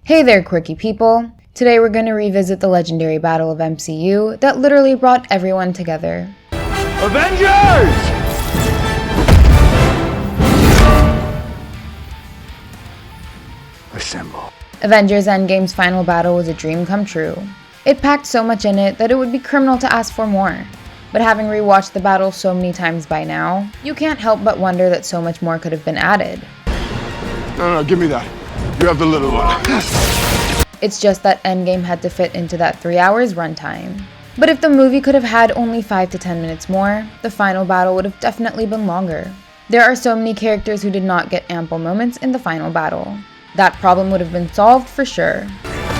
Hey there, quirky people! Today we're going to revisit the legendary battle of MCU that literally brought everyone together. Avengers! Assemble. Avengers Endgame's final battle was a dream come true. It packed so much in it that it would be criminal to ask for more. But having rewatched the battle so many times by now, you can't help but wonder that so much more could have been added. No, give me that. You have the little one. It's just that Endgame had to fit into that 3 hours runtime. But if the movie could have had only 5 to 10 minutes more, the final battle would have definitely been longer. There are so many characters who did not get ample moments in the final battle. That problem would have been solved for sure.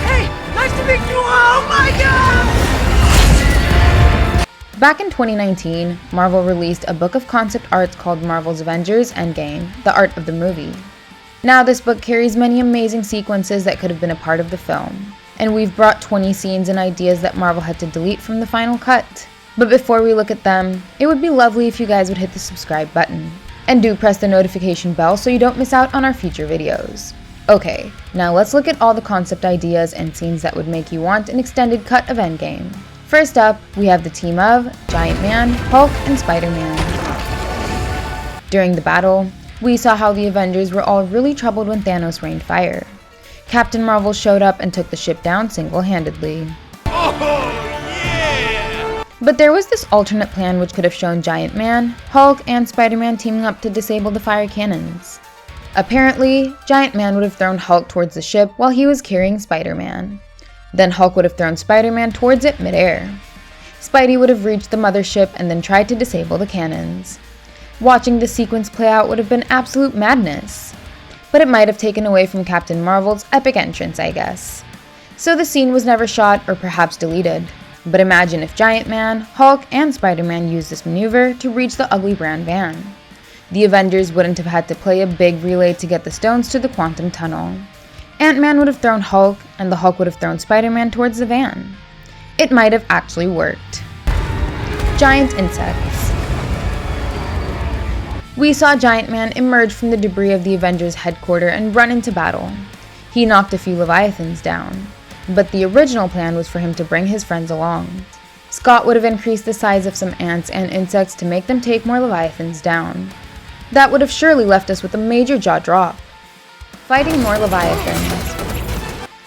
Hey, nice to meet you! Oh my god! Back in 2019, Marvel released a book of concept arts called Marvel's Avengers Endgame, the art of the movie. Now this book carries many amazing sequences that could have been a part of the film, and we've brought 20 scenes and ideas that Marvel had to delete from the final cut. But before we look at them, it would be lovely if you guys would hit the subscribe button, and do press the notification bell so you don't miss out on our future videos. Okay, now let's look at all the concept ideas and scenes that would make you want an extended cut of Endgame. First up, we have the team of Giant Man, Hulk, and Spider-Man. During the battle, we saw how the Avengers were all really troubled when Thanos rained fire. Captain Marvel showed up and took the ship down single-handedly. Oh yeah! But there was this alternate plan which could have shown Giant Man, Hulk, and Spider-Man teaming up to disable the fire cannons. Apparently, Giant Man would have thrown Hulk towards the ship while he was carrying Spider-Man. Then Hulk would have thrown Spider-Man towards it mid-air. Spidey would have reached the mothership and then tried to disable the cannons. Watching the sequence play out would have been absolute madness. But it might have taken away from Captain Marvel's epic entrance, I guess. So the scene was never shot or perhaps deleted. But imagine if Giant Man, Hulk, and Spider-Man used this maneuver to reach the ugly brown van. The Avengers wouldn't have had to play a big relay to get the stones to the quantum tunnel. Ant-Man would have thrown Hulk, and the Hulk would have thrown Spider-Man towards the van. It might have actually worked. Giant insects. We saw Giant Man emerge from the debris of the Avengers headquarters and run into battle. He knocked a few Leviathans down, but the original plan was for him to bring his friends along. Scott would have increased the size of some ants and insects to make them take more Leviathans down. That would have surely left us with a major jaw drop. Fighting more Leviathans.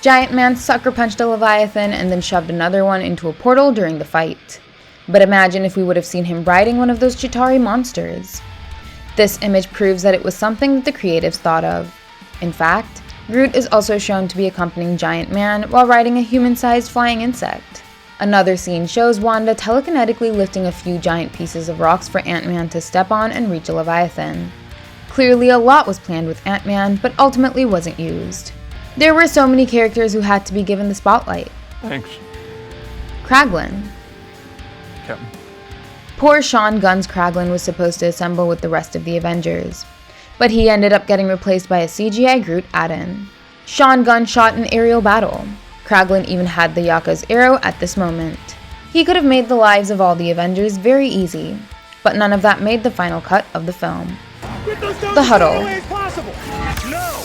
Giant Man sucker punched a Leviathan and then shoved another one into a portal during the fight. But imagine if we would have seen him riding one of those Chitauri monsters. This image proves that it was something that the creatives thought of. In fact, Groot is also shown to be accompanying Giant Man while riding a human-sized flying insect. Another scene shows Wanda telekinetically lifting a few giant pieces of rocks for Ant-Man to step on and reach a Leviathan. Clearly a lot was planned with Ant-Man, but ultimately wasn't used. There were so many characters who had to be given the spotlight. Thanks. Kraglin. Captain. Poor Sean Gunn's Kraglin was supposed to assemble with the rest of the Avengers, but he ended up getting replaced by a CGI Groot add-in. Sean Gunn shot an aerial battle. Kraglin even had the Yako's arrow at this moment. He could have made the lives of all the Avengers very easy, but none of that made the final cut of the film. The huddle. No!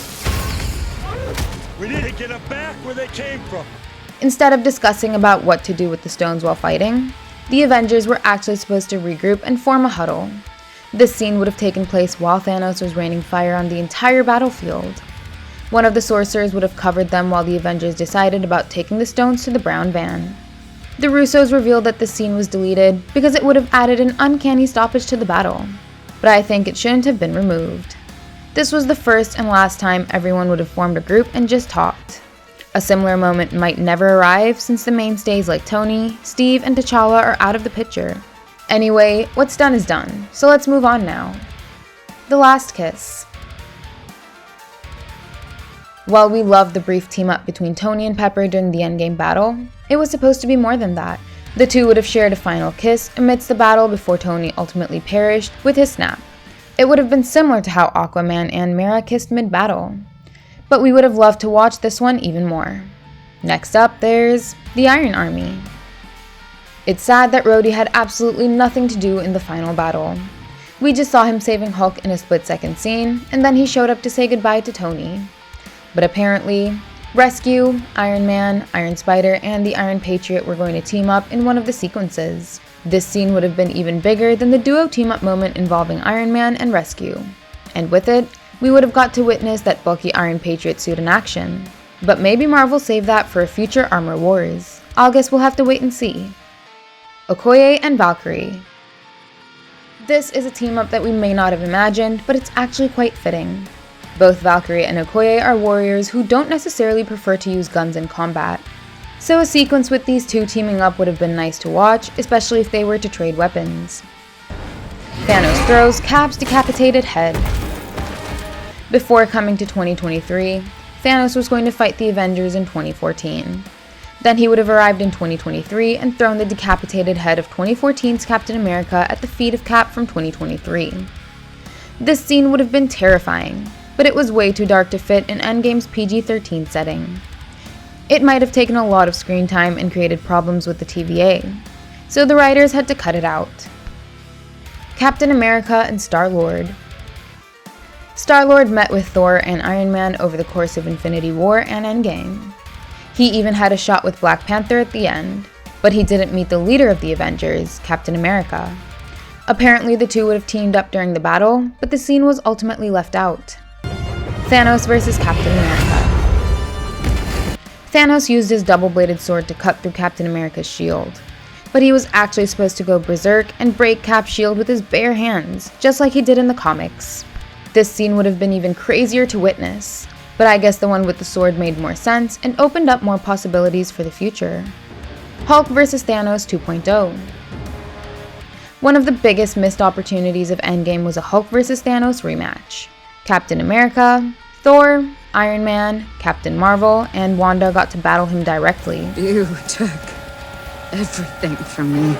We need to get them back where they came from. Instead of discussing about what to do with the stones while fighting, the Avengers were actually supposed to regroup and form a huddle. This scene would have taken place while Thanos was raining fire on the entire battlefield. One of the sorcerers would have covered them while the Avengers decided about taking the stones to the brown van. The Russos revealed that the scene was deleted because it would have added an uncanny stoppage to the battle, but I think it shouldn't have been removed. This was the first and last time everyone would have formed a group and just talked. A similar moment might never arrive since the mainstays like Tony, Steve, and T'Challa are out of the picture. Anyway, what's done is done, so let's move on now. The last kiss. While we loved the brief team-up between Tony and Pepper during the Endgame battle, it was supposed to be more than that. The two would have shared a final kiss amidst the battle before Tony ultimately perished with his snap. It would have been similar to how Aquaman and Mera kissed mid-battle. But we would have loved to watch this one even more. Next up, there's the Iron Army. It's sad that Rhodey had absolutely nothing to do in the final battle. We just saw him saving Hulk in a split-second scene, and then he showed up to say goodbye to Tony. But apparently, Rescue, Iron Man, Iron Spider, and the Iron Patriot were going to team up in one of the sequences. This scene would have been even bigger than the duo team-up moment involving Iron Man and Rescue. And with it, we would have got to witness that bulky Iron Patriot suit in action. But maybe Marvel saved that for a future Armor Wars. I guess we'll have to wait and see. OKOYE and VALKYRIE. This is a team-up that we may not have imagined, but it's actually quite fitting. Both VALKYRIE and OKOYE are warriors who don't necessarily prefer to use guns in combat. So a sequence with these two teaming up would have been nice to watch, especially if they were to trade weapons. Thanos throws Cap's decapitated head. Before coming to 2023, Thanos was going to fight the Avengers in 2014. Then he would have arrived in 2023 and thrown the decapitated head of 2014's Captain America at the feet of Cap from 2023. This scene would have been terrifying, but it was way too dark to fit in Endgame's PG-13 setting. It might have taken a lot of screen time and created problems with the TVA, so the writers had to cut it out. Captain America and Star-Lord. Star-Lord met with Thor and Iron Man over the course of Infinity War and Endgame. He even had a shot with Black Panther at the end, but he didn't meet the leader of the Avengers, Captain America. Apparently the two would have teamed up during the battle, but the scene was ultimately left out. Thanos vs. Captain America. Thanos used his double-bladed sword to cut through Captain America's shield, but he was actually supposed to go berserk and break Cap's shield with his bare hands, just like he did in the comics. This scene would have been even crazier to witness, but I guess the one with the sword made more sense and opened up more possibilities for the future. Hulk vs. Thanos 2.0. One of the biggest missed opportunities of Endgame was a Hulk vs. Thanos rematch. Captain America, Thor, Iron Man, Captain Marvel, and Wanda got to battle him directly. You took everything from me.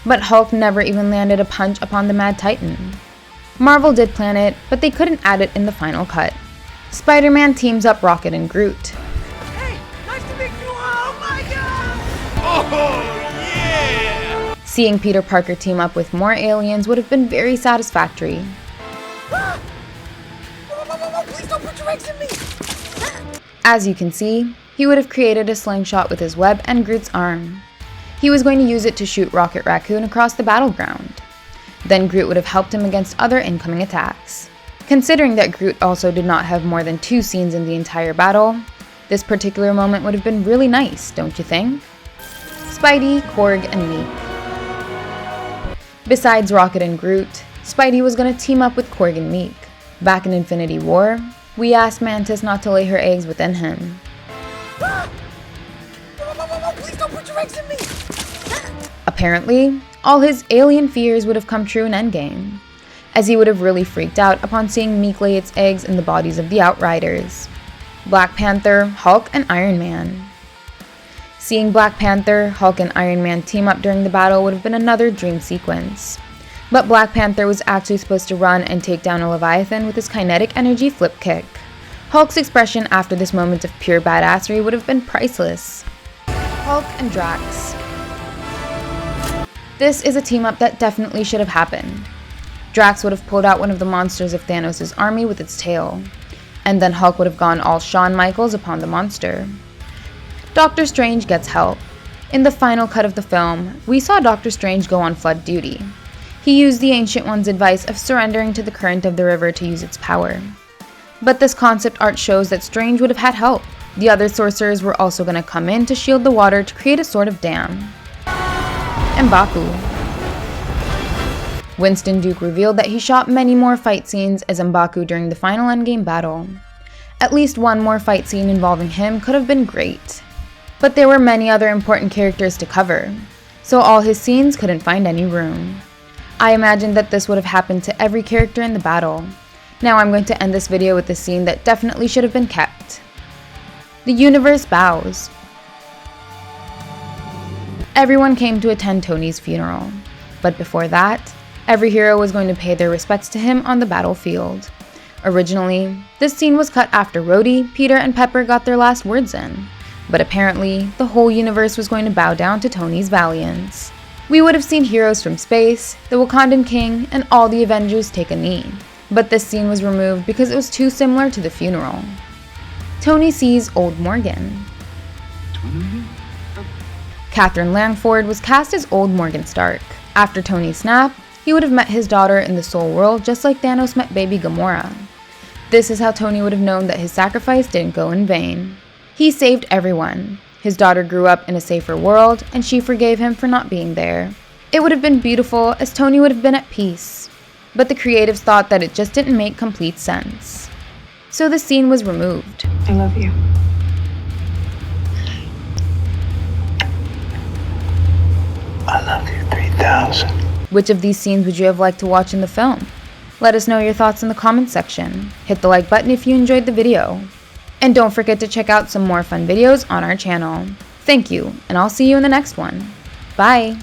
But Hulk never even landed a punch upon the Mad Titan. Marvel did plan it, but they couldn't add it in the final cut. Spider-Man teams up Rocket and Groot. Hey, nice to meet you. Oh my god! Oh, yeah! Seeing Peter Parker team up with more aliens would have been very satisfactory. Ah! Whoa, please don't put your eggs in me! As you can see, he would have created a slingshot with his web and Groot's arm. He was going to use it to shoot Rocket Raccoon across the battleground. Then Groot would have helped him against other incoming attacks. Considering that Groot also did not have more than 2 scenes in the entire battle, this particular moment would have been really nice, don't you think? Spidey, KORG, and MIEK. Besides Rocket and Groot, Spidey was going to team up with KORG and MIEK. Back in Infinity War, we asked Mantis not to lay her eggs within him. Ah! Whoa, please don't put your eggs in me! Apparently, all his alien fears would have come true in Endgame, as he would have really freaked out upon seeing MIEK lay its eggs in the bodies of the Outriders, Black Panther, Hulk, and Iron Man. Seeing Black Panther, Hulk, and Iron Man team up during the battle would have been another dream sequence. But Black Panther was actually supposed to run and take down a Leviathan with his kinetic energy flip kick. Hulk's expression after this moment of pure badassery would have been priceless. Hulk and Drax. This is a team-up that definitely should have happened. Drax would have pulled out one of the monsters of Thanos' army with its tail, and then Hulk would have gone all Shawn Michaels upon the monster. Doctor Strange gets help. In the final cut of the film, we saw Doctor Strange go on flood duty. He used the Ancient One's advice of surrendering to the current of the river to use its power. But this concept art shows that Strange would have had help. The other sorcerers were also going to come in to shield the water to create a sort of dam. M'Baku. Winston Duke revealed that he shot many more fight scenes as M'Baku during the final Endgame battle. At least one more fight scene involving him could have been great. But there were many other important characters to cover, so all his scenes couldn't find any room. I imagine that this would have happened to every character in the battle. Now I'm going to end this video with a scene that definitely should have been kept. The universe bows. Everyone came to attend Tony's funeral, but before that, every hero was going to pay their respects to him on the battlefield. Originally, this scene was cut after Rhodey, Peter, and Pepper got their last words in, but apparently, the whole universe was going to bow down to Tony's valiance. We would have seen heroes from space, the Wakandan King, and all the Avengers take a knee, but this scene was removed because it was too similar to the funeral. Tony sees Old Morgan. Catherine Langford was cast as Old Morgan Stark. After Tony's snap, he would have met his daughter in the Soul World just like Thanos met baby Gamora. This is how Tony would have known that his sacrifice didn't go in vain. He saved everyone. His daughter grew up in a safer world, and she forgave him for not being there. It would have been beautiful, as Tony would have been at peace. But the creatives thought that it just didn't make complete sense. So the scene was removed. I love you. I love you 3000. Which of these scenes would you have liked to watch in the film? Let us know your thoughts in the comments section. Hit the like button if you enjoyed the video. And don't forget to check out some more fun videos on our channel. Thank you, and I'll see you in the next one. Bye!